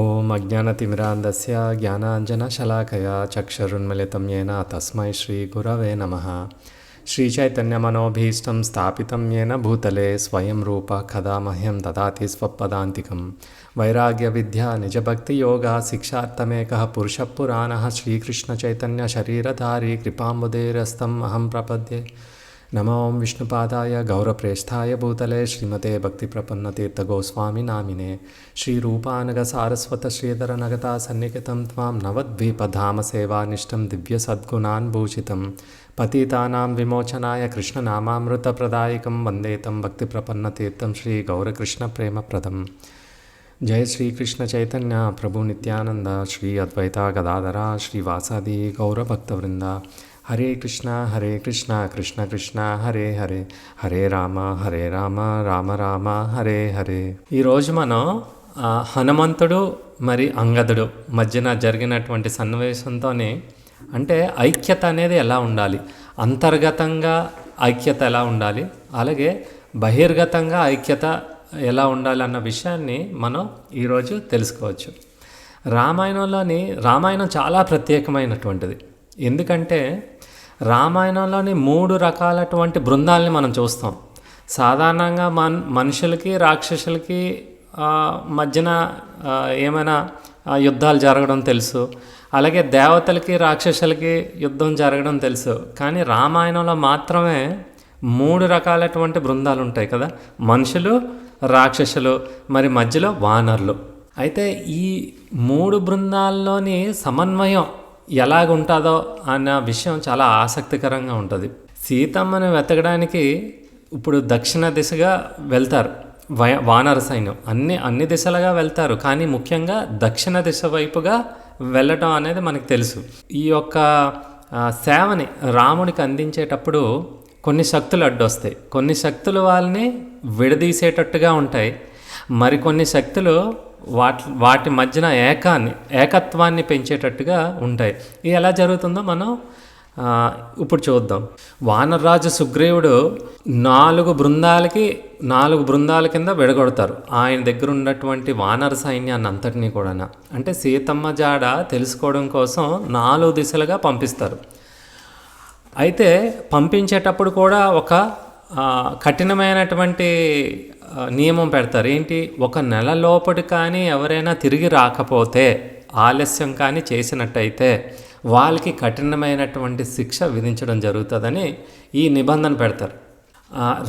ఓం అజ్ఞానతిమిరాంధస్య జ్ఞానాంజనశలాకయా చక్షురున్మిళితం येन తస్మై శ్రీగురవే నమః. శ్రీచైతన్యమనోభీష్టం స్థాపితం येन భూతలే స్వయం రూప కదా మహ్యం దదాతి స్వపదాంతికం. వైరాగ్యవిద్యా నిజభక్తియోగా శిక్షార్థమేకः పురుషः పురాణः శ్రీకృష్ణచైతన్యశరీరధారీ కృపాంబుధేరస్తం అహం ప్రపద్యే. నమో విష్ణుపాదాయ గౌరప్రేష్ఠాయ భూతలే శ్రీమతే భక్తిప్రపన్నతీర్థగోస్వామి నామినే. శ్రీరూపానగ సారస్వత శ్రీధర నగతా సన్నిహితం త్వాం నవద్వీపధామ సేవానిష్టం దివ్యసద్గుణాన్ భూషితం. పతితానాం విమోచనాయ కృష్ణనామామృతప్రదాయకం వందేతం భక్తిప్రపన్నతీర్థం శ్రీ గౌరకృష్ణ ప్రేమప్రదం. జయ శ్రీకృష్ణ చైతన్య ప్రభు నిత్యానంద శ్రీ అద్వైత గదాధర శ్రీవాసాది గౌరభక్తవృంద. హరే కృష్ణ కృష్ణ కృష్ణ హరే హరే, హరే రామ రామ రామ హరే హరే. ఈరోజు మనం హనుమంతుడు మరి అంగదుడు మధ్యన జరిగినటువంటి సన్నివేశంతోనే అంటే ఐక్యత అనేది ఎలా ఉండాలి, అంతర్గతంగా ఐక్యత ఎలా ఉండాలి, అలాగే బహిర్గతంగా ఐక్యత ఎలా ఉండాలి అన్న విషయాన్ని మనం ఈరోజు తెలుసుకోవచ్చు. రామాయణం చాలా ప్రత్యేకమైనటువంటిది. ఎందుకంటే రామాయణంలోని 3 రకాలటువంటి బృందాలని మనం చూస్తాం. సాధారణంగా మనుషులకి రాక్షసులకి మధ్యన ఏమైనా యుద్ధాలు జరగడం తెలుసు, అలాగే దేవతలకి రాక్షసులకి యుద్ధం జరగడం తెలుసు. కానీ రామాయణంలో మాత్రమే 3 రకాలటువంటి బృందాలు ఉంటాయి కదా, మనుషులు, రాక్షసులు, మరి మధ్యలో వానరులు. అయితే ఈ 3 బృందాల్లోని సమన్వయం ఎలాగుంటుందో అన్న విషయం చాలా ఆసక్తికరంగా ఉంటుంది. సీతమ్మను వెతకడానికి ఇప్పుడు దక్షిణ దిశగా వెళ్తారు వానర సైన్యం. అన్ని దిశలుగా వెళ్తారు, కానీ ముఖ్యంగా దక్షిణ దిశ వైపుగా వెళ్ళటం అనేది మనకు తెలుసు. ఈ యొక్క సేవని రాముడికి అందించేటప్పుడు కొన్ని శక్తులు అడ్డొస్తాయి. కొన్ని శక్తులు వాళ్ళని విడదీసేటట్టుగా ఉంటాయి, మరికొన్ని శక్తులు వాటి మధ్యన ఏకత్వాన్ని పెంచేటట్టుగా ఉంటాయి. ఇది ఎలా జరుగుతుందో మనం ఇప్పుడు చూద్దాం. వానరరాజు సుగ్రీవుడు 4 బృందాల కింద విడగొడతారు ఆయన దగ్గర ఉన్నటువంటి వానర సైన్యాన్ని అంతటినీ కూడా. అంటే సీతమ్మ జాడ తెలుసుకోవడం కోసం 4 దిశలుగా పంపిస్తారు. అయితే పంపించేటప్పుడు కూడా ఒక కఠినమైనటువంటి నియమం పెడతారు. ఏంటి, 1 నెల లోపటి కానీ ఎవరైనా తిరిగి రాకపోతే, ఆలస్యం కానీ చేసినట్టయితే వాళ్ళకి కఠినమైనటువంటి శిక్ష విధించడం జరుగుతుందని ఈ నిబంధన పెడతారు.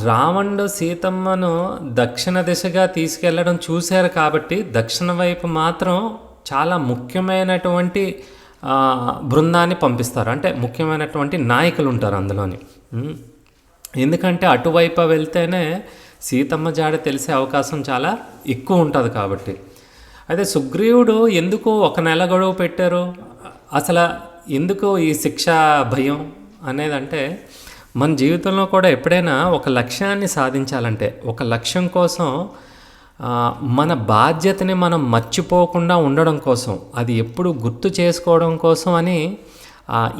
రావణుడు సీతమ్మను దక్షిణ దిశగా తీసుకెళ్లడం చూశారు కాబట్టి దక్షిణ వైపు మాత్రం చాలా ముఖ్యమైనటువంటి బృందాన్ని పంపిస్తారు. అంటే ముఖ్యమైనటువంటి నాయకులు ఉంటారు అందులోని. ఎందుకంటే అటువైపు వెళ్తేనే సీతమ్మ జాడ తెలిసే అవకాశం చాలా ఎక్కువ ఉంటుంది కాబట్టి. అయితే సుగ్రీవుడు ఎందుకు 1 నెల గడువు పెట్టారు, అసలు ఎందుకు ఈ శిక్ష భయం అనేదంటే, మన జీవితంలో కూడా ఎప్పుడైనా ఒక లక్ష్యాన్ని సాధించాలంటే, ఒక లక్ష్యం కోసం మన బాధ్యతని మనం మర్చిపోకుండా ఉండడం కోసం, అది ఎప్పుడు గుర్తు చేసుకోవడం కోసం అని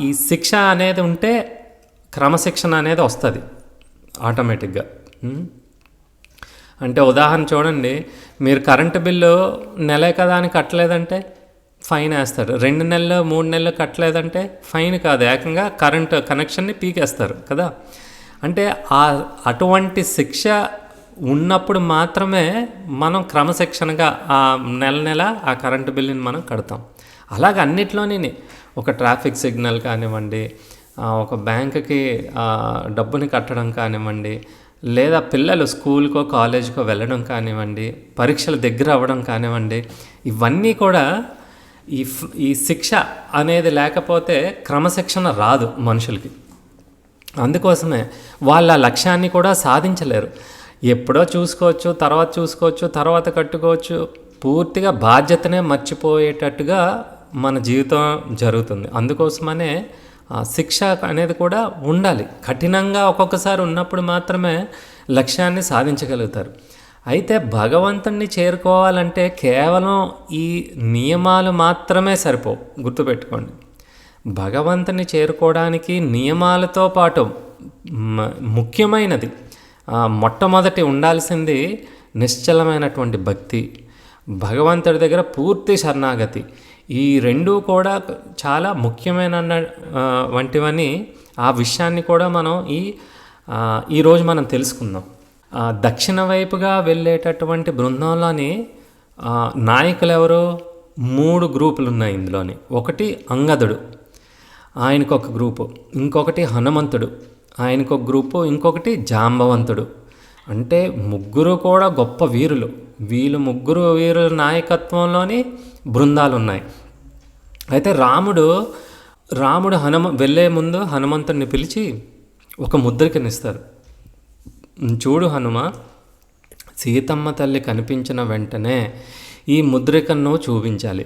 ఈ శిక్ష అనేది ఉంటే క్రమశిక్షణ అనేది వస్తుంది ఆటోమేటిక్గా. అంటే ఉదాహరణ చూడండి, మీరు కరెంటు బిల్లు నెలే కదా అని కట్టలేదంటే ఫైన్ వేస్తారు. 2 నెలలు 3 నెలలు కట్టలేదంటే ఫైన్ కాదు, ఏకంగా కరెంటు కనెక్షన్ని పీకేస్తారు కదా. అంటే అటువంటి శిక్ష ఉన్నప్పుడు మాత్రమే మనం క్రమశిక్షణగా ఆ నెల ఆ కరెంటు బిల్లుని మనం కడతాం. అలాగే అన్నిట్లోనే ఒక ట్రాఫిక్ సిగ్నల్ కానివ్వండి, ఒక బ్యాంకుకి డబ్బుని కట్టడం కానివ్వండి, లేదా పిల్లలు స్కూల్కో కాలేజీకో వెళ్ళడం కానివ్వండి, పరీక్షలు దగ్గర అవ్వడం కానివ్వండి, ఇవన్నీ కూడా ఈ శిక్ష అనేది లేకపోతే క్రమశిక్షణ రాదు మనుషులకి. అందుకోసమే వాళ్ళ లక్ష్యాన్ని కూడా సాధించలేరు. ఎప్పుడో చూసుకోవచ్చు, తర్వాత కట్టుకోవచ్చు, పూర్తిగా బాధ్యతనే మర్చిపోయేటట్టుగా మన జీవితం జరుగుతుంది. అందుకోసమనే శిక్ష అనేది కూడా ఉండాలి. కఠినంగా ఒక్కొక్కసారి ఉన్నప్పుడు మాత్రమే లక్ష్యాన్ని సాధించగలుగుతారు. అయితే భగవంతుణ్ణి చేరుకోవాలంటే కేవలం ఈ నియమాలు మాత్రమే సరిపోవు, గుర్తుపెట్టుకోండి. భగవంతుని చేరుకోవడానికి నియమాలతో పాటు ముఖ్యమైనది మొట్టమొదటి ఉండాల్సింది నిశ్చలమైనటువంటి భక్తి. భగవంతుడి దగ్గర పూర్తి శరణాగతి. ఈ రెండూ కూడా చాలా ముఖ్యమైన వంటివని ఆ విషయాన్ని కూడా మనం ఈరోజు మనం తెలుసుకుందాం. దక్షిణ వైపుగా వెళ్ళేటటువంటి బృందంలోని నాయకులు ఎవరు? 3 గ్రూపులు ఉన్నాయి ఇందులోని. ఒకటి అంగదుడు, ఆయనకొక గ్రూపు. ఇంకొకటి హనుమంతుడు, ఆయనకొక గ్రూపు. ఇంకొకటి జాంబవంతుడు. అంటే ముగ్గురు కూడా గొప్ప వీరులు. వీళ్ళు ముగ్గురు వీరుల నాయకత్వంలోని బృందాలు ఉన్నాయి. అయితే రాముడు వెళ్ళే ముందు హనుమంతుడిని పిలిచి ఒక ముద్రికనిస్తారు. చూడు హనుమ, సీతమ్మ తల్లి కనిపించిన వెంటనే ఈ ముద్రికను చూపించాలి.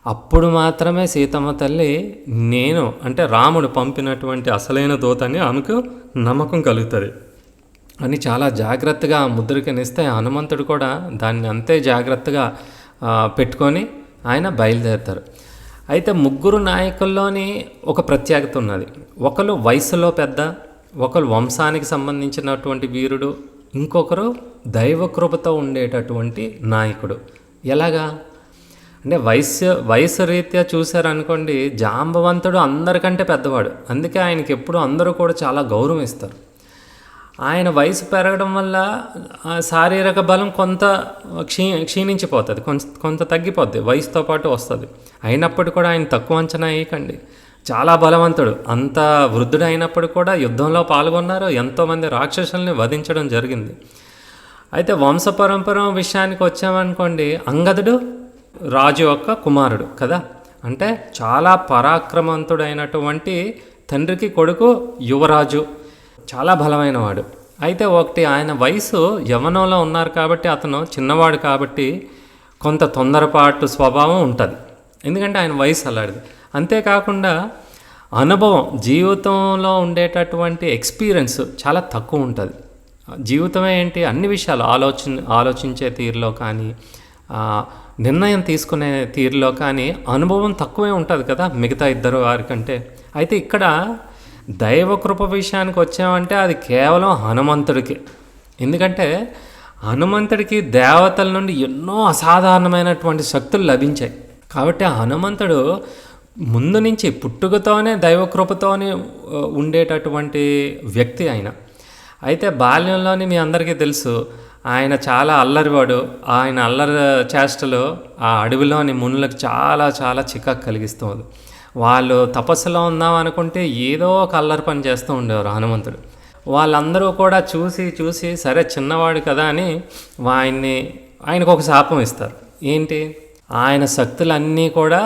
అప్పుడు మాత్రమే సీతమ్మ తల్లి అంటే రాముడు పంపినటువంటి అసలైన దూతని ఆమెకు నమ్మకం కలుగుతుంది అని చాలా జాగ్రత్తగా ఆ ముద్రికనిస్తే హనుమంతుడు కూడా దాన్ని అంతే జాగ్రత్తగా పెట్టుకొని ఆయన బయలుదేరుతారు. అయితే ముగ్గురు నాయకుల్లోని ఒక ప్రత్యేకత ఉన్నది. ఒకరు వయసులో పెద్ద, ఒకరు వంశానికి సంబంధించినటువంటి వీరుడు, ఇంకొకరు దైవకృపతో ఉండేటటువంటి నాయకుడు. ఎలాగా అంటే వయసు రీత్యా చూశారనుకోండి, జాంబవంతుడు అందరికంటే పెద్దవాడు. అందుకే ఆయనకి ఎప్పుడు అందరూ కూడా చాలా గౌరవం ఇస్తారు. ఆయన వయసు పెరగడం వల్ల శారీరక బలం కొంత క్షీణించిపోతుంది, కొంత తగ్గిపోద్ది, వయసుతో పాటు వస్తుంది. అయినప్పటికీ కూడా ఆయన తక్కువ అంచనా వేయకండి, చాలా బలవంతుడు. అంత వృద్ధుడు అయినప్పుడు కూడా యుద్ధంలో పాల్గొన్నారు, ఎంతోమంది రాక్షసుల్ని వధించడం జరిగింది. అయితే వంశపరంపర విషయానికి వచ్చామనుకోండి, అంగదుడు రాజు యొక్క కుమారుడు కదా. అంటే చాలా పరాక్రమవంతుడైనటువంటి తండ్రికి కొడుకు, యువరాజు, చాలా బలమైన వాడు. అయితే ఒకటి, ఆయన వయసు యవ్వనంలో ఉన్నారు కాబట్టి, అతను చిన్నవాడు కాబట్టి కొంత తొందరపాటు స్వభావం ఉంటుంది, ఎందుకంటే ఆయన వయసు అలాంటిది. అంతేకాకుండా అనుభవం, జీవితంలో ఉండేటటువంటి ఎక్స్పీరియన్స్ చాలా తక్కువ ఉంటుంది. జీవితమే ఏంటి, అన్ని విషయాలు ఆలోచించే తీరులో కానీ, నిర్ణయం తీసుకునే తీరులో కానీ అనుభవం తక్కువే ఉంటుంది కదా మిగతా ఇద్దరు వారికంటే. అయితే ఇక్కడ దైవకృప విషయానికి వచ్చామంటే అది కేవలం హనుమంతుడికి. ఎందుకంటే హనుమంతుడికి దేవతల నుండి ఎన్నో అసాధారణమైనటువంటి శక్తులు లభించాయి. కాబట్టి హనుమంతుడు ముందు నుంచి పుట్టుకతోనే దైవకృపతోనే ఉండేటటువంటి వ్యక్తి ఆయన. అయితే బాల్యంలోని మీ అందరికీ తెలుసు, ఆయన చాలా అల్లరివాడు. ఆయన అల్లరి చేష్టలు ఆ అడవిలోని మునులకు చాలా చాలా చికాకు కలిగిస్తుంది. వాళ్ళు తపస్సులో ఉందాం అనుకుంటే ఏదో ఒక అల్లరి పని చేస్తూ ఉండేవారు హనుమంతుడు. వాళ్ళందరూ కూడా చూసి సరే చిన్నవాడు కదా అని ఆయనకు ఒక శాపం ఇస్తారు. ఏంటి, ఆయన శక్తులన్నీ కూడా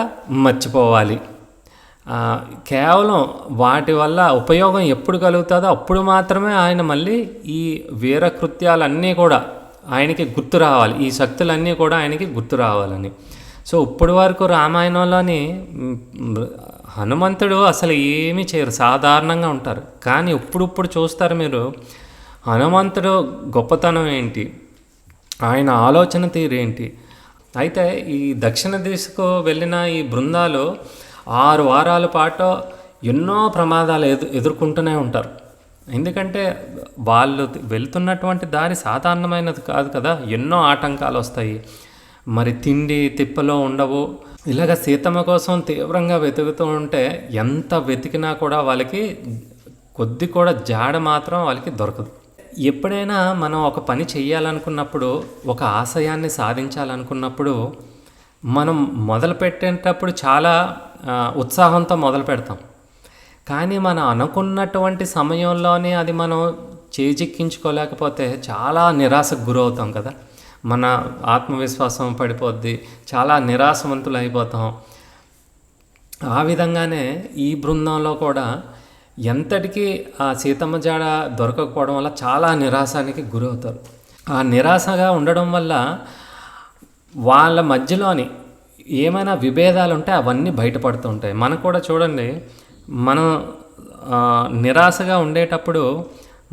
మర్చిపోవాలి, కేవలం వాటి వల్ల ఉపయోగం ఎప్పుడు కలుగుతుందో అప్పుడు మాత్రమే ఆయన మళ్ళీ ఈ వీరకృత్యాలన్నీ కూడా ఆయనకి గుర్తు రావాలి, ఈ శక్తులన్నీ కూడా ఆయనకి గుర్తు రావాలని. సో ఇప్పటి వరకు రామాయణంలోని హనుమంతుడు అసలు ఏమీ చేయరు, సాధారణంగా ఉంటారు. కానీ ఇప్పుడు చూస్తారు మీరు, హనుమంతుడు గొప్పతనం ఏంటి, ఆయన ఆలోచన తీరు ఏంటి. అయితే ఈ దక్షిణ దిశకు వెళ్ళిన ఈ బృందాలు 6 వారాల పాటు ఎన్నో ప్రమాదాలు ఎదుర్కొంటూనే ఉంటారు. ఎందుకంటే వాళ్ళు వెళ్తున్నటువంటి దారి సాధారణమైనది కాదు కదా, ఎన్నో ఆటంకాలు వస్తాయి. మరి తిండి తిప్పలో ఉండవు. ఇలాగ సీతమ్మ కోసం తీవ్రంగా వెతుకుతూ ఉంటే ఎంత వెతికినా కూడా వాళ్ళకి కొద్ది కూడా జాడ మాత్రం వాళ్ళకి దొరకదు. ఎప్పుడైనా మనం ఒక పని చెయ్యాలనుకున్నప్పుడు, ఒక ఆశయాన్ని సాధించాలనుకున్నప్పుడు మనం మొదలుపెట్టేటప్పుడు చాలా ఉత్సాహంతో మొదలు పెడతాం. కానీ మనం అనుకున్నటువంటి సమయంలోనే అది మనం చేజిక్కించుకోలేకపోతే చాలా నిరాశకు గురవుతాం కదా. మన ఆత్మవిశ్వాసం పడిపోద్ది, చాలా నిరాశవంతులు అయిపోతాం. ఆ విధంగానే ఈ బృందంలో కూడా ఎంతటికీ ఆ సీతమ్మ జాడ దొరకకపోవడం వల్ల చాలా నిరాశానికి గురవుతారు. ఆ నిరాశగా ఉండడం వల్ల వాళ్ళ మధ్యలోని ఏమైనా విభేదాలు ఉంటే అవన్నీ బయటపడుతూ ఉంటాయి. మనకు కూడా చూడండి, మనం నిరాశగా ఉండేటప్పుడు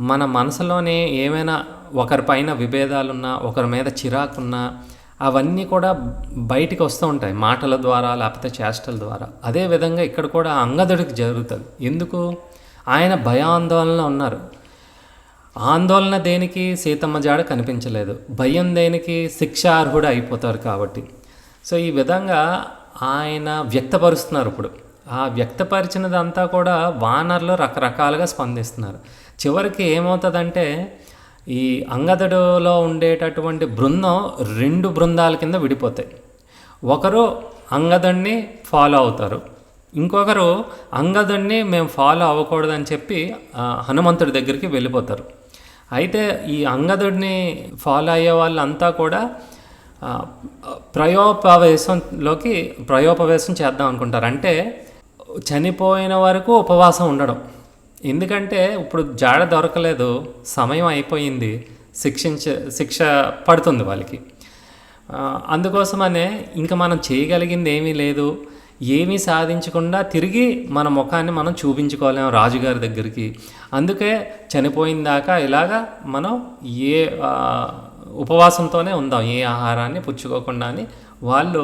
మన మనసులోనే ఏమైనా ఒకరిపైన విభేదాలున్నా, ఒకరి మీద చిరాకున్నా అవన్నీ కూడా బయటికి వస్తూ ఉంటాయి, మాటల ద్వారా లేకపోతే చేష్టల ద్వారా. అదేవిధంగా ఇక్కడ కూడా అంగదుడికి జరుగుతుంది. ఎందుకు? ఆయన భయాందోళనలో ఉన్నారు. ఆందోళన దేనికి, సీతమ్మ జాడ కనిపించలేదు. భయం దేనికి, శిక్షార్హుడు అయిపోతారు కాబట్టి. సో ఈ విధంగా ఆయన వ్యక్తపరుస్తున్నారు. ఇప్పుడు ఆ వ్యక్తపరిచినదంతా కూడా వానరులు రకరకాలుగా స్పందిస్తున్నారు. చివరికి ఏమవుతుందంటే ఈ అంగదుడిలో ఉండేటటువంటి బృందం 2 బృందాల కింద విడిపోతాయి. ఒకరు అంగదుడిని ఫాలో అవుతారు, ఇంకొకరు అంగదుడిని మేము ఫాలో అవ్వకూడదని చెప్పి హనుమంతుడి దగ్గరికి వెళ్ళిపోతారు. అయితే ఈ అంగదుడిని ఫాలో అయ్యే వాళ్ళంతా కూడా ప్రయోపవేశం చేద్దాం అనుకుంటారు. అంటే చనిపోయిన వరకు ఉపవాసం ఉండడం. ఎందుకంటే ఇప్పుడు జాడ దొరకలేదు, సమయం అయిపోయింది, శిక్ష పడుతుంది వాళ్ళకి. అందుకోసమనే ఇంకా మనం చేయగలిగింది ఏమీ లేదు, ఏమీ సాధించకుండా తిరిగి మన ముఖాన్ని మనం చూపించుకోలేము రాజుగారి దగ్గరికి. అందుకే చనిపోయిన దాకా ఇలాగా మనం ఉపవాసంతోనే ఉందాం, ఏ ఆహారాన్ని పుచ్చుకోకుండా అని. వాళ్ళు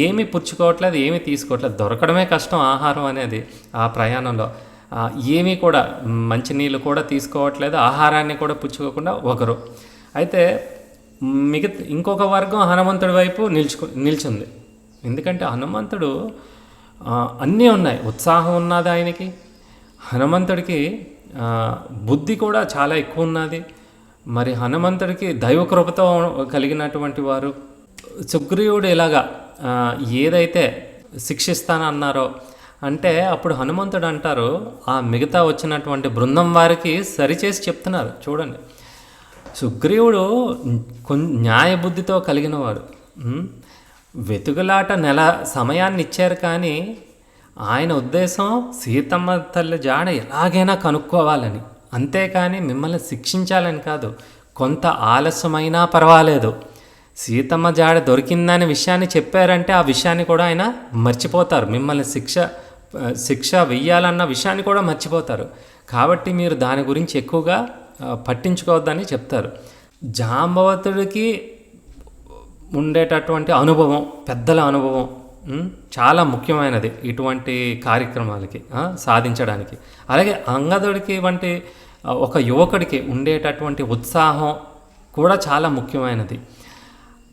ఏమీ పుచ్చుకోవట్లేదు, ఏమీ తీసుకోవట్లేదు. దొరకడమే కష్టం ఆహారం అనేది ఆ ప్రయాణంలో. ఏమీ కూడా మంచినీళ్ళు కూడా తీసుకోవట్లేదు, ఆహారాన్ని కూడా పుచ్చుకోకుండా ఒకరు. అయితే ఇంకొక వర్గం హనుమంతుడి వైపు నిల్చుంది. ఎందుకంటే హనుమంతుడు అన్నీ ఉన్నాయి, ఉత్సాహం ఉన్నది ఆయనకి. హనుమంతుడికి బుద్ధి కూడా చాలా ఎక్కువ ఉన్నది. మరి హనుమంతుడికి దైవకృపతో కలిగినటువంటి వారు. సుగ్రీవుడు ఇలాగా ఏదైతే శిక్షిస్తానన్నారో అంటే అప్పుడు హనుమంతుడు అంటారు, ఆ మిగతా వచ్చినటువంటి బృందం వారికి సరిచేసి చెప్తున్నారు. చూడండి, సుగ్రీవుడు న్యాయబుద్ధితో కలిగినవాడు. వెతుకులాట నెల సమయాన్ని ఇచ్చారు, కానీ ఆయన ఉద్దేశం సీతమ్మ తల్లి జాడ ఎలాగైనా కనుక్కోవాలని, అంతేకాని మిమ్మల్ని శిక్షించాలని కాదు. కొంత ఆలస్యమైనా పర్వాలేదు, సీతమ్మ జాడ దొరికిందనే విషయాన్ని చెప్పారంటే ఆ విషయాన్ని కూడా ఆయన మర్చిపోతారు. మిమ్మల్ని శిక్ష వెయ్యాలన్న విషయాన్ని కూడా మర్చిపోతారు. కాబట్టి మీరు దాని గురించి ఎక్కువగా పట్టించుకోవద్దని చెప్తారు. జాంబవతుడికి ఉండేటటువంటి అనుభవం, పెద్దల అనుభవం చాలా ముఖ్యమైనది ఇటువంటి కార్యక్రమాలకి సాధించడానికి. అలాగే అంగదుడికి వంటి ఒక యువకుడికి ఉండేటటువంటి ఉత్సాహం కూడా చాలా ముఖ్యమైనది.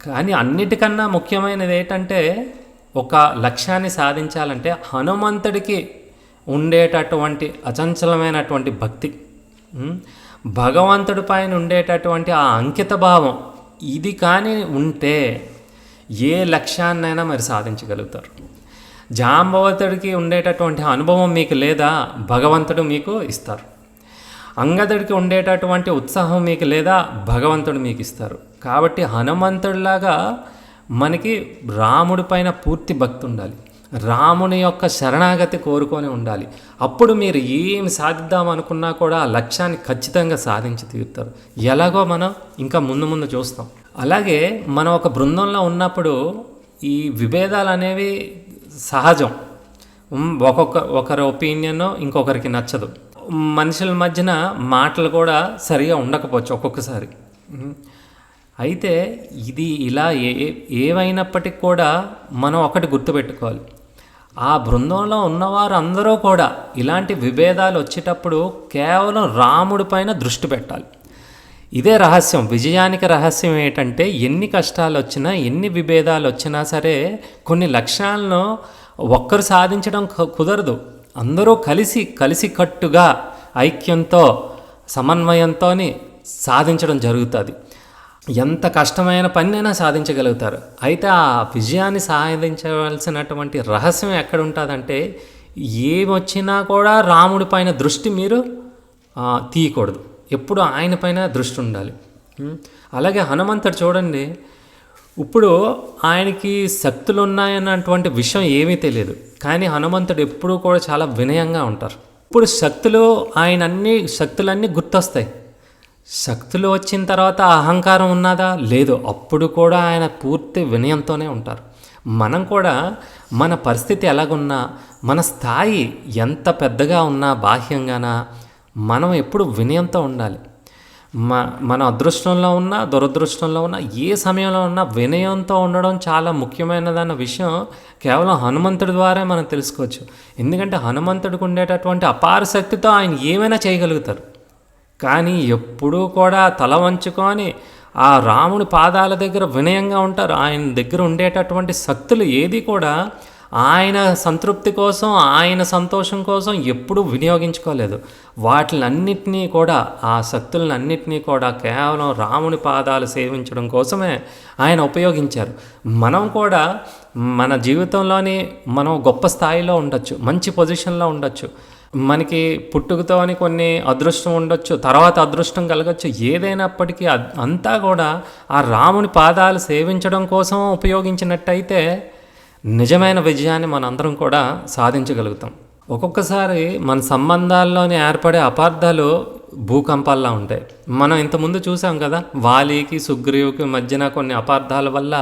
కానీ అన్నిటికన్నా ముఖ్యమైనది ఏంటంటే ఒక లక్ష్యాన్ని సాధించాలంటే హనుమంతుడికి ఉండేటటువంటి అచంచలమైనటువంటి భక్తి, భగవంతుడి పైన ఉండేటటువంటి ఆ అంకిత భావం, ఇది కానీ ఉంటే ఏ లక్ష్యాన్నైనా మరి సాధించగలుగుతారు. జాంబవతుడికి ఉండేటటువంటి అనుభవం మీకు లేదా, భగవంతుడు మీకు ఇస్తారు. అంగదుడికి ఉండేటటువంటి ఉత్సాహం మీకు లేదా, భగవంతుడు మీకు ఇస్తారు. కాబట్టి హనుమంతుడిలాగా మనకి రాముడి పైన పూర్తి భక్తి ఉండాలి, రాముని యొక్క శరణాగతి కోరుకొని ఉండాలి. అప్పుడు మీరు ఏమి సాధిద్దాం అనుకున్నా కూడా ఆ లక్ష్యాన్ని ఖచ్చితంగా సాధించి తీరుతారు. ఎలాగో మనం ఇంకా ముందు చూస్తాం. అలాగే మనం ఒక బృందంలో ఉన్నప్పుడు ఈ విభేదాలు అనేవి సహజం. ఒకరి ఒపీనియన్ ఇంకొకరికి నచ్చదు. మనుషుల మధ్యన మాటలు కూడా సరిగా ఉండకపోవచ్చు ఒక్కొక్కసారి. అయితే ఇది ఇలా ఏమైనప్పటికీ కూడా మనం ఒకటి గుర్తుపెట్టుకోవాలి, ఆ బృందంలో ఉన్నవారు అందరూ కూడా ఇలాంటి విభేదాలు వచ్చేటప్పుడు కేవలం రాముడి పైన దృష్టి పెట్టాలి. ఇదే రహస్యం, విజయానికి రహస్యం ఏంటంటే ఎన్ని కష్టాలు వచ్చినా, ఎన్ని విభేదాలు వచ్చినా సరే కొన్ని లక్ష్యాలను ఒక్కరు సాధించడం కుదరదు. అందరూ కలిసికట్టుగా ఐక్యంతో సమన్వయంతో సాధించడం జరుగుతుంది. ఎంత కష్టమైన పనినైనా సాధించగలుగుతారు. అయితే ఆ విజయాన్ని సాధించవలసినటువంటి రహస్యం ఎక్కడ ఉంటుందంటే ఏమొచ్చినా కూడా రాముడి పైన దృష్టి మీరు తీయకూడదు, ఎప్పుడు ఆయన పైన దృష్టి ఉండాలి. అలాగే హనుమంతుడు చూడండి, ఇప్పుడు ఆయనకి శక్తులు ఉన్నాయన్నటువంటి విషయం ఏమీ తెలియదు, కానీ హనుమంతుడు ఎప్పుడూ కూడా చాలా వినయంగా ఉంటారు. ఇప్పుడు శక్తులన్నీ గుర్తొస్తాయి. శక్తులు వచ్చిన తర్వాత అహంకారం ఉన్నదా? లేదు. అప్పుడు కూడా ఆయన పూర్తి వినయంతోనే ఉంటారు. మనం కూడా మన పరిస్థితి ఎలాగున్నా, మన స్థాయి ఎంత పెద్దగా ఉన్నా బాహ్యంగానా, మనం ఎప్పుడు వినయంతో ఉండాలి. మన అదృష్టంలో ఉన్నా దురదృష్టంలో ఉన్నా ఏ సమయంలో ఉన్నా వినయంతో ఉండడం చాలా ముఖ్యమైనదన్న విషయం కేవలం హనుమంతుడి ద్వారా మనం తెలుసుకోవచ్చు. ఎందుకంటే హనుమంతుడికి ఉండేటటువంటి అపార శక్తితో ఆయన ఏమైనా చేయగలుగుతారు. కానీ ఎప్పుడూ కూడా తల వంచుకొని ఆ రాముని పాదాల దగ్గర వినయంగా ఉంటారు. ఆయన దగ్గర ఉండేటటువంటి శక్తులు ఏది కూడా ఆయన సంతృప్తి కోసం, ఆయన సంతోషం కోసం ఎప్పుడూ వినియోగించుకోలేదు. వాటిలన్నిటినీ కూడా, ఆ శక్తులన్నిటినీ కూడా కేవలం రాముని పాదాలు సేవించడం కోసమే ఆయన ఉపయోగించారు. మనం కూడా మన జీవితంలోని మనం గొప్ప స్థాయిలో ఉండొచ్చు, మంచి పొజిషన్లో ఉండొచ్చు, మనకి పుట్టుకతోని కొన్ని అదృష్టం ఉండొచ్చు, తర్వాత అదృష్టం కలగచ్చు. ఏదైనప్పటికీ అంతా కూడా ఆ రాముని పాదాలు సేవించడం కోసం ఉపయోగించినట్టయితే నిజమైన విజయాన్ని మనందరం కూడా సాధించగలుగుతాం. ఒక్కొక్కసారి మన సంబంధాల్లోని ఏర్పడే అపార్థాలు భూకంపాల్లా ఉంటాయి. మనం ఇంతకుముందు చూసాం కదా, వాలికి సుగ్రీవుకి మధ్యన కొన్ని అపార్థాల వల్ల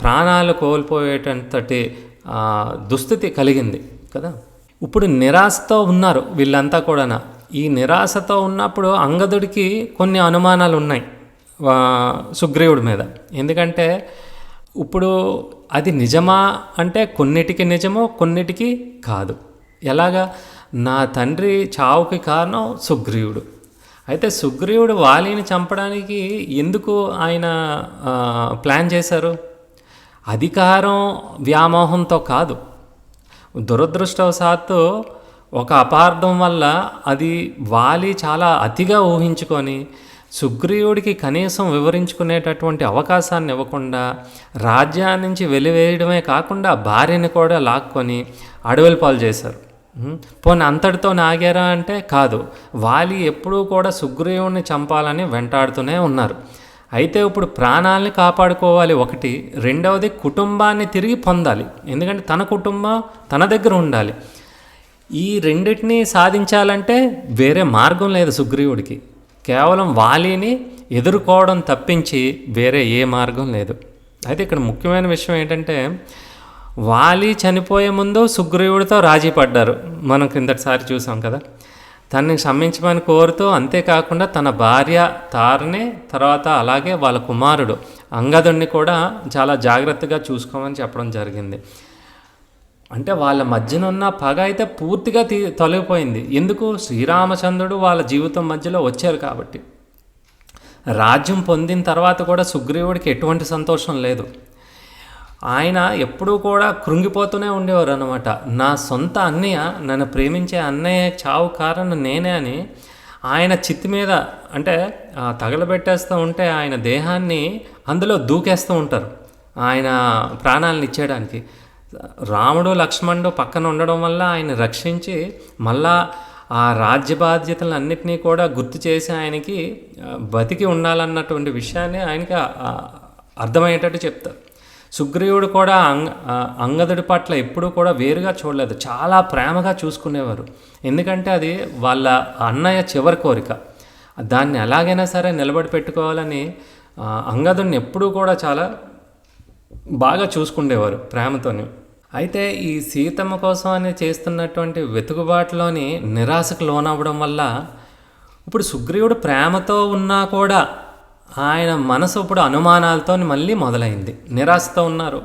ప్రాణాలు కోల్పోయేటంతటి దుస్థితి కలిగింది కదా. ఇప్పుడు నిరాశతో ఉన్నారు వీళ్ళంతా కూడా. ఈ నిరాశతో ఉన్నప్పుడు అంగదుడికి కొన్ని అనుమానాలు ఉన్నాయి సుగ్రీవుడి మీద. ఎందుకంటే ఇప్పుడు అది నిజమా అంటే కొన్నిటికి నిజమో కొన్నిటికి కాదు. ఎలాగా? నా తండ్రి చావుకి కారణం సుగ్రీవుడు. అయితే సుగ్రీవుడు వాలిని చంపడానికి ఎందుకు ఆయన ప్లాన్ చేశారు? అధికారం వ్యామోహంతో కాదు. దురదృష్టవశాత్తు ఒక అపార్థం వల్ల అది వాలి చాలా అతిగా ఊహించుకొని సుగ్రీవుడికి కనీసం వివరించుకునేటటువంటి అవకాశాన్ని ఇవ్వకుండా రాజ్యాన్ని నుంచి వెలివేయడమే కాకుండా భార్యని కూడా లాక్కొని అడవుల పాలు చేశారు. పోనీ అంతటితో ఆగారా అంటే కాదు. వాలి ఎప్పుడూ కూడా సుగ్రీవుడిని చంపాలని వెంటాడుతూనే ఉన్నారు. అయితే ఇప్పుడు ప్రాణాలని కాపాడుకోవాలి ఒకటి, రెండవది కుటుంబాన్ని తిరిగి పొందాలి. ఎందుకంటే తన కుటుంబం తన దగ్గర ఉండాలి. ఈ రెండింటినీ సాధించాలంటే వేరే మార్గం లేదు సుగ్రీవుడికి. కేవలం వాలిని ఎదుర్కోవడం తప్పించి వేరే ఏ మార్గం లేదు. అయితే ఇక్కడ ముఖ్యమైన విషయం ఏంటంటే, వాలి చనిపోయే ముందు సుగ్రీవుడితో రాజీ పడ్డారు. మనం కిందటిసారి చూసాం కదా. తనని క్షమించమని కోరుతూ, అంతేకాకుండా తన భార్య తారని, తర్వాత అలాగే వాళ్ళ కుమారుడు అంగదుడిని కూడా చాలా జాగ్రత్తగా చూసుకోమని చెప్పడం జరిగింది. అంటే వాళ్ళ మధ్యన ఉన్న పగ అయితే పూర్తిగా తొలగిపోయింది. ఎందుకు? శ్రీరామచంద్రుడు వాళ్ళ జీవితం మధ్యలో వచ్చారు కాబట్టి. రాజ్యం పొందిన తర్వాత కూడా సుగ్రీవుడికి ఎటువంటి సంతోషం లేదు. ఆయన ఎప్పుడూ కూడా కృంగిపోతూనే ఉండేవారు అనమాట. నా సొంత అన్నయ్య, నన్ను ప్రేమించే అన్నయ్య చావు కారణం నేనే అని ఆయన చిత్తి మీద అంటే తగలబెట్టేస్తూ ఉంటే ఆయన దేహాన్ని అందులో దూకేస్తూ ఉంటారు ఆయన ప్రాణాలను ఇచ్చేయడానికి. రాముడు లక్ష్మణుడు పక్కన ఉండడం వల్ల ఆయన రక్షించి మళ్ళా ఆ రాజ్య బాధ్యతలు అన్నిటినీ కూడా గుర్తు చేసి ఆయనకి బతికి ఉండాలన్నటువంటి విషయాన్ని ఆయనకి అర్థమయ్యేటట్టు చెప్తారు. సుగ్రీవుడు కూడా అంగదుడి పట్ల ఎప్పుడూ కూడా వేరుగా చూడలేదు, చాలా ప్రేమగా చూసుకునేవారు. ఎందుకంటే అది వాళ్ళ అన్నయ్య చివరి కోరిక. దాన్ని ఎలాగైనా సరే నిలబడి పెట్టుకోవాలని అంగదుడిని ఎప్పుడూ కూడా చాలా బాగా చూసుకునేవారు ప్రేమతోని. అయితే ఈ సీతమ్మ కోసం అని చేస్తున్నటువంటి వెతుకుబాటులోని నిరాశకు లోనవ్వడం వల్ల ఇప్పుడు సుగ్రీవుడు ప్రేమతో ఉన్నా కూడా ఆయన మనసు ఇప్పుడు అనుమానాలతో మళ్ళీ మొదలైంది. నిరాశతో ఉన్నారు,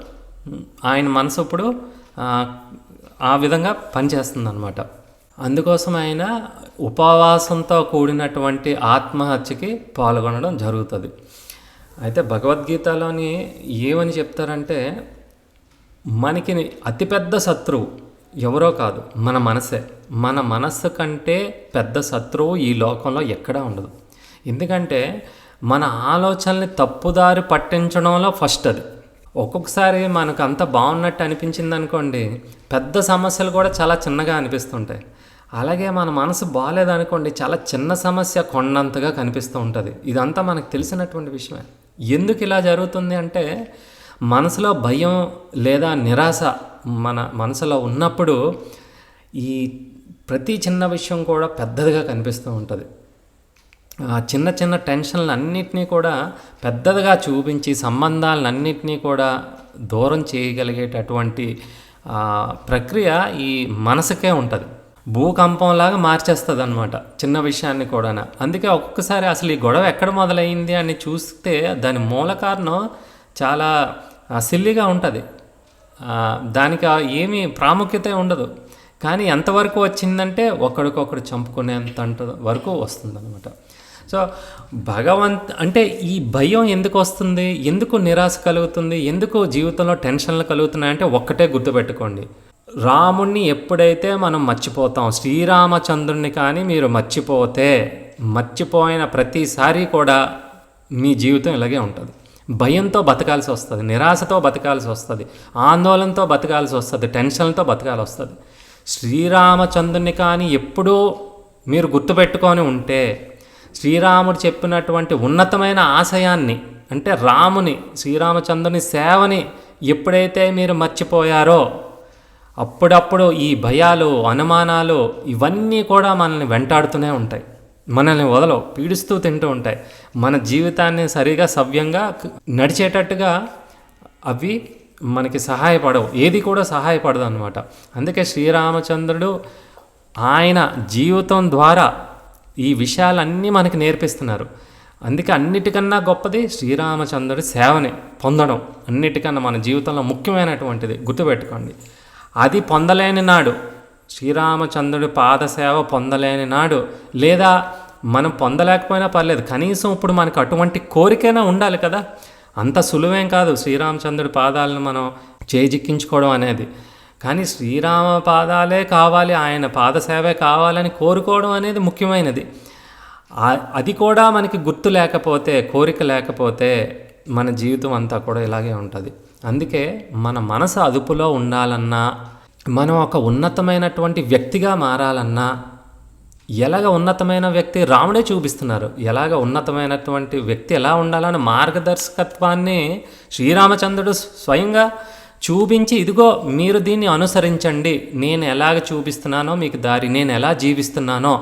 ఆయన మనసు ఇప్పుడు ఆ విధంగా పనిచేస్తుంది అన్నమాట. అందుకోసం ఆయన ఉపవాసంతో కూడినటువంటి ఆత్మహత్యకి పాల్గొనడం జరుగుతుంది. అయితే భగవద్గీతలోని ఏమని చెప్తారంటే, మనకి అతిపెద్ద శత్రువు ఎవరో కాదు, మన మనసే. మన మనస్సు కంటే పెద్ద శత్రువు ఈ లోకంలో ఎక్కడా ఉండదు. ఎందుకంటే మన ఆలోచనల్ని తప్పుదారి పట్టించడంలో ఫస్ట్ అది. ఒక్కొక్కసారి మనకు అంత బాగున్నట్టు అనిపించింది అనుకోండి, పెద్ద సమస్యలు కూడా చాలా చిన్నగా అనిపిస్తుంటాయి. అలాగే మన మనసు బాగాలేదనుకోండి, చాలా చిన్న సమస్య కొండంతగా కనిపిస్తూ ఉంటుంది. ఇదంతా మనకు తెలిసినటువంటి విషయమే. ఎందుకు ఇలా జరుగుతుంది అంటే, మనసులో భయం లేదా నిరాశ మన మనసులో ఉన్నప్పుడు ఈ ప్రతి చిన్న విషయం కూడా పెద్దదిగా కనిపిస్తూ ఉంటుంది. ఆ చిన్న చిన్న టెన్షన్లు అన్నిటినీ కూడా పెద్దదిగా చూపించి సంబంధాలన్నింటినీ కూడా దూరం చేయగలిగేటటువంటి ప్రక్రియ ఈ మనసుకే ఉంటుంది. భూకంపంలాగా మార్చేస్తుంది అనమాట చిన్న విషయాన్ని కూడా. అందుకే ఒక్కొక్కసారి అసలు ఈ గొడవ ఎక్కడ మొదలైంది అని చూస్తే దాని మూల కారణం చాలా సిల్లీగా ఉంటుంది. దానికి ఏమీ ప్రాముఖ్యత ఉండదు. కానీ ఎంతవరకు వచ్చిందంటే ఒకరికొకరు చంపుకునేంత వరకు వస్తుందన్నమాట. సో అంటే ఈ భయం ఎందుకు వస్తుంది, ఎందుకు నిరాశ కలుగుతుంది, ఎందుకు జీవితంలో టెన్షన్లు కలుగుతున్నాయంటే ఒక్కటే గుర్తుపెట్టుకోండి. రాముణ్ణి ఎప్పుడైతే మనం మర్చిపోతాం, శ్రీరామచంద్రుణ్ణి కానీ మీరు మర్చిపోయిన ప్రతిసారి కూడా మీ జీవితం ఇలాగే ఉంటుంది. భయంతో బతకాల్సి వస్తుంది, నిరాశతో బతకాల్సి వస్తుంది, ఆందోళనతో బతకాల్సి వస్తుంది, టెన్షన్లతో బతకాల్సి వస్తుంది. శ్రీరామచంద్రుని కానీ ఎప్పుడూ మీరు గుర్తుపెట్టుకొని ఉంటే, శ్రీరాముడు చెప్పినటువంటి ఉన్నతమైన ఆశయాన్ని, అంటే శ్రీరామచంద్రుని సేవని ఎప్పుడైతే మీరు మర్చిపోయారో అప్పుడప్పుడు ఈ భయాలు, అనుమానాలు ఇవన్నీ కూడా మనల్ని వెంటాడుతూనే ఉంటాయి, మనల్ని పీడిస్తూ తింటూ ఉంటాయి. మన జీవితాన్ని సరిగా సవ్యంగా నడిచేటట్టుగా అవి మనకి సహాయపడవు, ఏది కూడా సహాయపడదు అన్నమాట. అందుకే శ్రీరామచంద్రుడు ఆయన జీవితం ద్వారా ఈ విషయాలన్నీ మనకి నేర్పిస్తున్నారు. అందుకే అన్నిటికన్నా గొప్పది శ్రీరామచంద్రుడి సేవని పొందడం, అన్నిటికన్నా మన జీవితంలో ముఖ్యమైనటువంటిది, గుర్తుపెట్టుకోండి. అది పొందలేని నాడు, శ్రీరామచంద్రుడి పాదసేవ పొందలేని నాడు, లేదా మనం పొందలేకపోయినా పర్లేదు, కనీసం ఇప్పుడు మనకు అటువంటి కోరికైనా ఉండాలి కదా. అంత సులువేం కాదు శ్రీరామచంద్రుడి పాదాలను మనం చేజిక్కించుకోవడం అనేది. కానీ శ్రీరామ పాదాలే కావాలి, ఆయన పాదసేవే కావాలని కోరుకోవడం అనేది ముఖ్యమైనది. అది కూడా మనకి గుర్తు లేకపోతే, కోరిక లేకపోతే మన జీవితం అంతా కూడా ఇలాగే ఉంటుంది. అందుకే మన మనసు అదుపులో ఉండాలన్నా, మనం ఒక ఉన్నతమైనటువంటి వ్యక్తిగా మారాలన్నా, ఎలాగ ఉన్నతమైన వ్యక్తి రాముడే చూపిస్తున్నారు. ఎలాగ ఉన్నతమైనటువంటి వ్యక్తి ఎలా ఉండాలన్న మార్గదర్శకత్వాన్ని శ్రీరామచంద్రుడు స్వయంగా చూపించి, ఇదిగో మీరు దీన్ని అనుసరించండి, నేను ఎలాగ చూపిస్తున్నానో మీకు దారి, నేను ఎలా జీవిస్తున్నానో,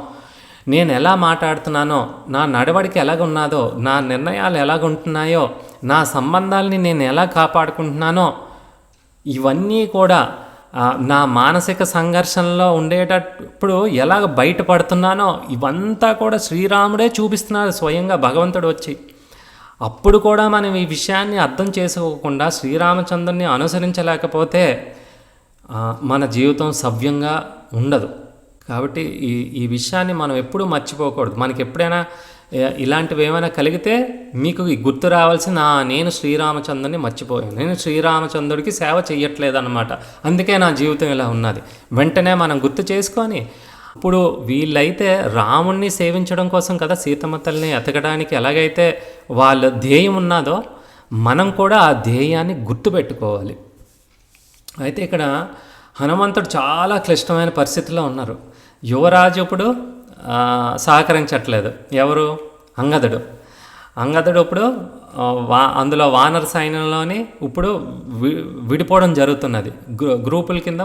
నేను ఎలా మాట్లాడుతున్నానో, నా నడవడిక ఎలాగున్నదో, నా నిర్ణయాలు ఎలాగుంటున్నాయో, నా సంబంధాలని నేను ఎలా కాపాడుకుంటున్నానో, ఇవన్నీ కూడా నా మానసిక సంఘర్షణలో ఉండేటప్పుడు ఎలాగ బయటపడుతున్నానో ఇవంతా కూడా శ్రీరాముడే చూపిస్తున్నారు స్వయంగా, భగవంతుడు వచ్చి. అప్పుడు కూడా మనం ఈ విషయాన్ని అర్థం చేసుకోకుండా శ్రీరామచంద్రుని అనుసరించలేకపోతే మన జీవితం సవ్యంగా ఉండదు. కాబట్టి ఈ విషయాన్ని మనం ఎప్పుడూ మర్చిపోకూడదు. మనకి ఎప్పుడైనా ఇలాంటివి ఏమైనా కలిగితే మీకు గుర్తు రావాల్సిన, నేను శ్రీరామచంద్రుని మర్చిపోయాను, నేను శ్రీరామచంద్రుడికి సేవ చెయ్యట్లేదన్నమాట, అందుకే నా జీవితం ఇలా ఉన్నది. వెంటనే మనం గుర్తు చేసుకొని, ఇప్పుడు వీళ్ళైతే రాముణ్ణి సేవించడం కోసం కదా సీతమ్మ తల్లిని ఎతకడానికి ఎలాగైతే వాళ్ళ ధ్యేయం ఉన్నదో, మనం కూడా ఆ ధ్యేయాన్ని గుర్తుపెట్టుకోవాలి. అయితే ఇక్కడ హనుమంతుడు చాలా క్లిష్టమైన పరిస్థితిలో ఉన్నారు. యువరాజు ఇప్పుడు సహకరించట్లేదు. ఎవరు? అంగదుడు ఇప్పుడు అందులో వానర సైన్యంలోని ఇప్పుడు విడిపోవడం జరుగుతున్నది, గ్రూపుల కింద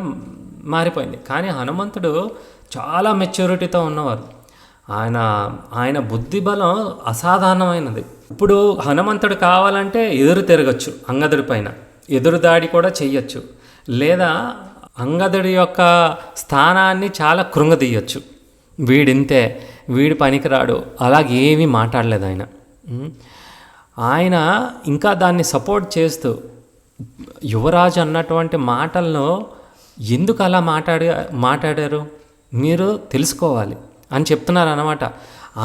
మారిపోయింది. కానీ హనుమంతుడు చాలా మెచ్యూరిటీతో ఉన్నవారు. ఆయన బుద్ధి బలం అసాధారణమైనది. ఇప్పుడు హనుమంతుడు కావాలంటే ఎదురు తిరగచ్చు, అంగదుడి పైన ఎదురు దాడి కూడా చెయ్యొచ్చు, లేదా అంగదుడి యొక్క స్థానాన్ని చాలా కృంగదీయచ్చు. వీడింతే, వీడి పనికిరాడు, అలాగేమీ మాట్లాడలేదు ఆయన ఇంకా దాన్ని సపోర్ట్ చేస్తూ, యువరాజు అన్నటువంటి మాటలను ఎందుకు అలా మాట్లాడారు మీరు తెలుసుకోవాలి అని చెప్తున్నారు అన్నమాట.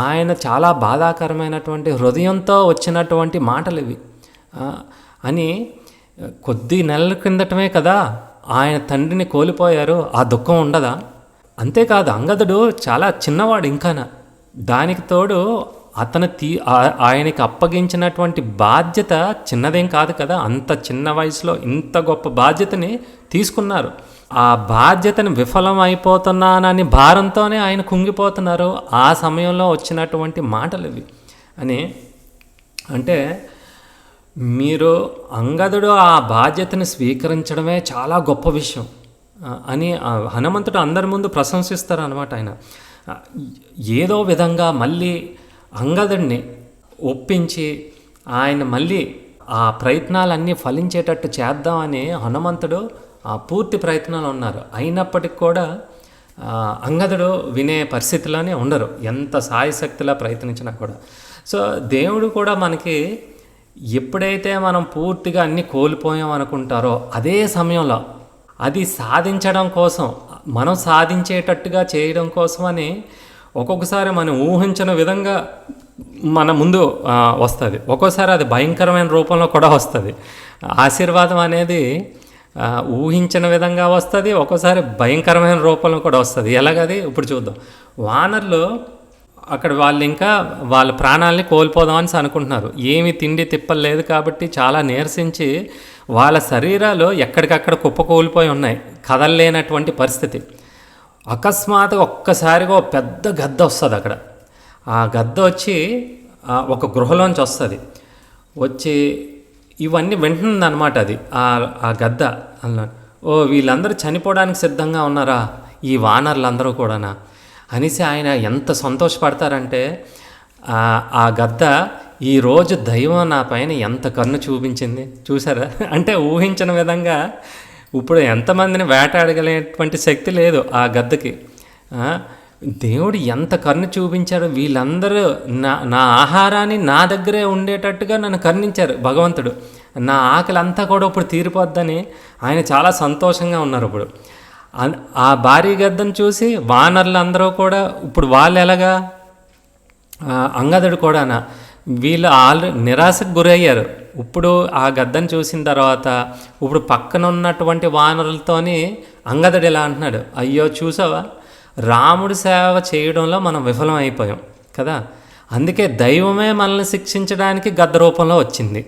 ఆయన చాలా బాధాకరమైనటువంటి హృదయంతో వచ్చినటువంటి మాటలు ఇవి అని. కొద్ది నెలల క్రిందటమే కదా ఆయన తండ్రిని కోల్పోయారు, ఆ దుఃఖం ఉండదా? అంతేకాదు, అంగదుడు చాలా చిన్నవాడు ఇంకాన, దానికి తోడు ఆయనకి అప్పగించినటువంటి బాధ్యత చిన్నదేం కాదు కదా. అంత చిన్న వయసులో ఇంత గొప్ప బాధ్యతని తీసుకున్నారు. ఆ బాధ్యతని విఫలం అయిపోతున్నానని భారంతోనే ఆయన కుంగిపోతున్నారు. ఆ సమయంలో వచ్చినటువంటి మాటలు ఇవి అని. అంటే మీరు అంగదుడు ఆ బాధ్యతని స్వీకరించడమే చాలా గొప్ప విషయం అని హనుమంతుడు అందరి ముందు ప్రశంసిస్తారు అన్నమాట. ఆయన ఏదో విధంగా మళ్ళీ అంగదుడిని ఒప్పించి ఆయన మళ్ళీ ఆ ప్రయత్నాలన్నీ ఫలించేటట్టు చేద్దామని హనుమంతుడు పూర్తి ప్రయత్నాలు ఉన్నారు. అయినప్పటికీ కూడా అంగదుడు వినే పరిస్థితిలోనే ఉండరు, ఎంత సాయశక్తిలా ప్రయత్నించినా కూడా. సో దేవుడు కూడా మనకి ఎప్పుడైతే మనం పూర్తిగా అన్నీ కోల్పోయాం అనుకుంటారో, అదే సమయంలో అది సాధించడం కోసం మనం సాధించేటట్టుగా చేయడం కోసమని ఒక్కొక్కసారి మనం ఊహించిన విధంగా మన ముందు వస్తుంది. ఒక్కోసారి అది భయంకరమైన రూపంలో కూడా వస్తుంది. ఆశీర్వాదం అనేది ఊహించిన విధంగా వస్తుంది, ఒక్కోసారి భయంకరమైన రూపంలో కూడా వస్తుంది. ఎలాగది ఇప్పుడు చూద్దాం. వానర్లు అక్కడ వాళ్ళు ఇంకా వాళ్ళ ప్రాణాలని కోల్పోదామని అనుకుంటున్నారు. ఏమి తిండి తిప్పలేదు కాబట్టి చాలా నీరసించి వాళ్ళ శరీరాలు ఎక్కడికక్కడ కుప్పకూలిపోయి ఉన్నాయి, కదలలేనటువంటి పరిస్థితి. అకస్మాత్తుగా ఒక్కసారిగా పెద్ద గద్ద వస్తుంది అక్కడ. ఆ గద్ద వచ్చి ఒక గృహలోంచి వస్తుంది. వచ్చి ఇవన్నీ వింటుందన్నమాట. అది ఆ గద్ద అన్నాడు, ఓ వీళ్ళందరూ చనిపోవడానికి సిద్ధంగా ఉన్నారా, ఈ వానర్లందరూ కూడానా అనేసి ఆయన ఎంత సంతోషపడతారంటే, ఆ గద్ద ఈరోజు దైవం నా పైన ఎంత కన్ను చూపించింది చూసారా. అంటే ఊహించిన విధంగా ఇప్పుడు ఎంతమందిని వేటాడగలేటువంటి శక్తి లేదు ఆ గద్దకి. దేవుడు ఎంత కన్ను చూపించాడు, వీళ్ళందరూ నా ఆహారాన్ని నా దగ్గరే ఉండేటట్టుగా నన్ను కరుణించారు భగవంతుడు. నా ఆకలి అంతా కూడా ఇప్పుడు తీరిపోద్దని ఆయన చాలా సంతోషంగా ఉన్నారు. ఇప్పుడు ఆ భారీ గద్దను చూసి వానర్లందరూ కూడా ఇప్పుడు వాళ్ళు ఎలాగా, అంగదుడు కూడానా, వీళ్ళు ఆల్రెడీ నిరాశకు గురయ్యారు. ఇప్పుడు ఆ గద్దను చూసిన తర్వాత ఇప్పుడు పక్కన ఉన్నటువంటి వానరులతోని అంగదుడు ఎలా అంటున్నాడు, అయ్యో చూసావా, రాముడి సేవ చేయడంలో మనం విఫలం అయిపోయాం కదా, అందుకే దైవమే మనల్ని శిక్షించడానికి గద్ద రూపంలో వచ్చింది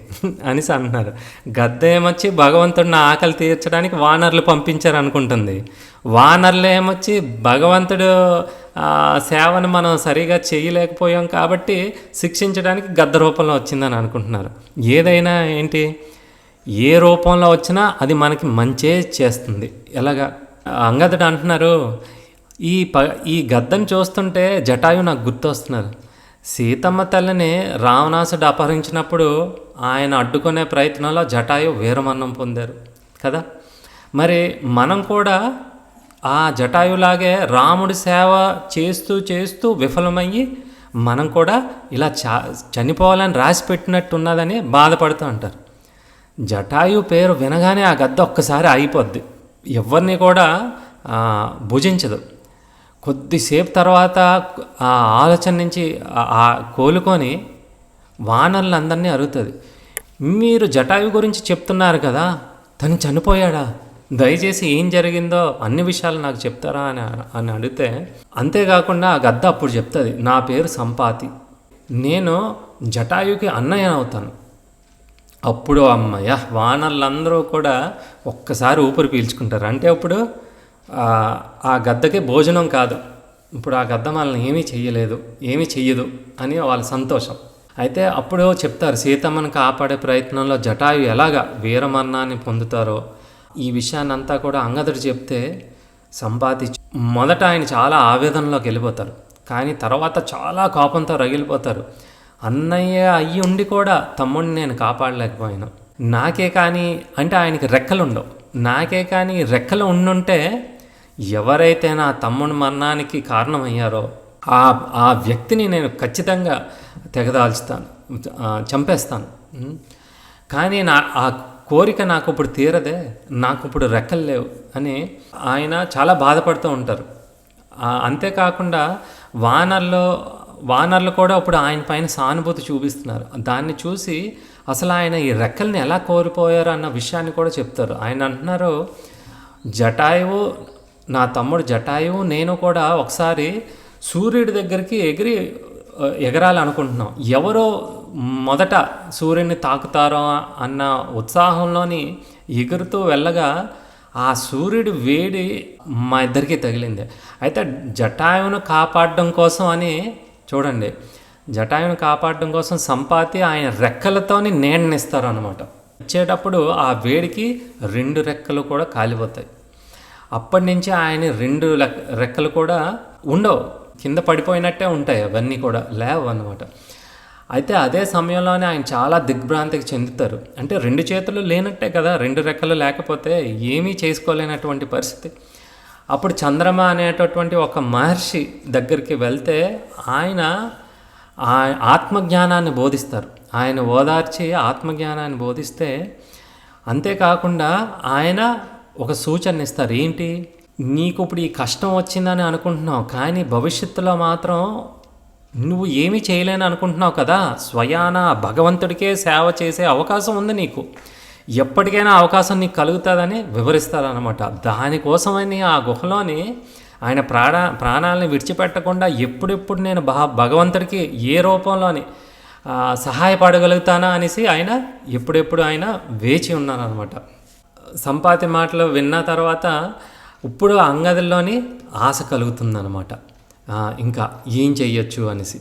అనేసి అంటున్నారు. గద్ద ఏమొచ్చి భగవంతుడిని ఆకలి తీర్చడానికి వానర్లు పంపించారు అనుకుంటుంది. వానర్లు ఏమొచ్చి భగవంతుడు సేవను మనం సరిగా చేయలేకపోయాం కాబట్టి శిక్షించడానికి గద్ద రూపంలో వచ్చిందని అనుకుంటున్నారు. ఏదైనా ఏంటి, ఏ రూపంలో వచ్చినా అది మనకి మంచే చేస్తుంది. ఎలాగా అంగదుడు అంటున్నారు, ఈ గద్దను చూస్తుంటే జటాయు నాకు గుర్తొస్తున్నారు. సీతమ్మ తల్లిని రావణాసుడు అపహరించినప్పుడు ఆయన అడ్డుకునే ప్రయత్నంలో జటాయు వీరమరణం పొందారు కదా. మరి మనం కూడా ఆ జటాయులాగే రాముడి సేవ చేస్తూ చేస్తూ విఫలమయ్యి మనం కూడా ఇలా చనిపోవాలని రాసి పెట్టినట్టున్నదని బాధపడుతూ ఉంటారు. జటాయు పేరు వినగానే ఆ గద్ద ఒక్కసారి అయిపోద్ది, ఎవరిని కూడా భుజించదు. కొద్దిసేపు తర్వాత ఆ ఆలోచన నుంచి కోలుకొని వానరులందరినీ అడుగుతుంది, మీరు జటాయు గురించి చెప్తున్నారు కదా, తను చనిపోయాడా, దయచేసి ఏం జరిగిందో అన్ని విషయాలు నాకు చెప్తారా అని అడిగితే, అంతేకాకుండా ఆ గద్ద అప్పుడు చెప్తుంది, నా పేరు సంపాతి, నేను జటాయుకి అన్నయ్య అవుతాను. అప్పుడు అమ్మయ్య వానరులందరూ కూడా ఒక్కసారి ఊపిరి పీల్చుకుంటారు. అంటే అప్పుడు ఆ గద్దకి భోజనం కాదు, ఇప్పుడు ఆ గద్ద మనల్ని ఏమీ చెయ్యదు అని వాళ్ళ సంతోషం. అయితే అప్పుడు చెప్తారు, సీతమ్మను కాపాడే ప్రయత్నంలో జటాయు ఎలాగా వీరమరణాన్ని పొందుతారో ఈ విషయాన్ని అంతా కూడా అంగదుడు చెప్తే సంపాతి మొదట ఆయన చాలా ఆవేదనలోకి వెళ్ళిపోతారు, కానీ తర్వాత చాలా కోపంతో రగిలిపోతారు. అన్నయ్య అయ్యి ఉండి కూడా తమ్ముడిని నేను కాపాడలేకపోయాను, నాకే కానీ అంటే ఆయనకి రెక్కలు ఉండవు, నాకే కానీ రెక్కలు ఉండుంటే ఎవరైతే నా తమ్ముడి మరణానికి కారణమయ్యారో ఆ వ్యక్తిని నేను ఖచ్చితంగా తెగదాల్చుతాను, చంపేస్తాను. కానీ ఆ కోరిక నాకు ఇప్పుడు తీరదే, నాకు ఇప్పుడు రెక్కలు లేవు అని ఆయన చాలా బాధపడుతూ ఉంటారు. అంతేకాకుండా వానర్లు కూడా ఇప్పుడు ఆయన పైన సానుభూతి చూపిస్తున్నారు. దాన్ని చూసి అసలు ఆయన ఈ రెక్కల్ని ఎలా కోల్పోయారు అన్న విషయాన్ని కూడా చెప్తారు. ఆయన అంటున్నారు, జటాయువు, నా తమ్ముడు జటాయువు నేను కూడా ఒకసారి సూర్యుడి దగ్గరికి ఎగరాలనుకుంటున్నాం, ఎవరో మొదట సూర్యుడిని తాకుతారో అన్న ఉత్సాహంలోని ఎగురుతూ వెళ్ళగా ఆ సూర్యుడి వేడి మా ఇద్దరికీ తగిలింది. అయితే జటాయువును కాపాడడం కోసం అని చూడండి, జటాయువును కాపాడడం కోసం సంపాతి ఆయన రెక్కలతోని నీడనిస్తారు అనమాట. ఇచ్చేటప్పుడు ఆ వేడికి 2 రెక్కలు కూడా కాలిపోతాయి. అప్పటి నుంచి ఆయన 2 రెక్కలు కూడా ఉండవు, కింద పడిపోయినట్టే ఉంటాయి, అవన్నీ కూడా లేవు అన్నమాట. అయితే అదే సమయంలోనే ఆయన చాలా దిగ్భ్రాంతికి చెందుతారు. అంటే 2 చేతులు లేనట్టే కదా, 2 రెక్కలు లేకపోతే ఏమీ చేసుకోలేనటువంటి పరిస్థితి. అప్పుడు చంద్రమ అనేటటువంటి ఒక మహర్షి దగ్గరికి వెళ్తే ఆయన ఆత్మజ్ఞానాన్ని బోధిస్తారు. ఆయన ఓదార్చి ఆత్మజ్ఞానాన్ని బోధిస్తే, అంతేకాకుండా ఆయన ఒక సూచన ఇస్తారు. ఏంటి, నీకు ఇప్పుడు ఈ కష్టం వచ్చిందని అనుకుంటున్నావు, కానీ భవిష్యత్తులో మాత్రం నువ్వు ఏమీ చేయలేని అనుకుంటున్నావు కదా, స్వయాన భగవంతుడికే సేవ చేసే అవకాశం ఉంది నీకు, ఎప్పటికైనా అవకాశం నీకు కలుగుతుందని వివరిస్తారనమాట. దానికోసమని ఆ గుహలోని ఆయన ప్రాణాలని విడిచిపెట్టకుండా ఎప్పుడెప్పుడు నేను భగవంతుడికి ఏ రూపంలోని సహాయపడగలుగుతానా అనేసి ఆయన ఎప్పుడెప్పుడు ఆయన వేచి ఉన్నారనమాట. సంపాతి మాటలు విన్న తర్వాత ఇప్పుడు అంగదిలోని ఆశ కలుగుతుందన్నమాట, ఇంకా ఏం చెయ్యొచ్చు అనేసి.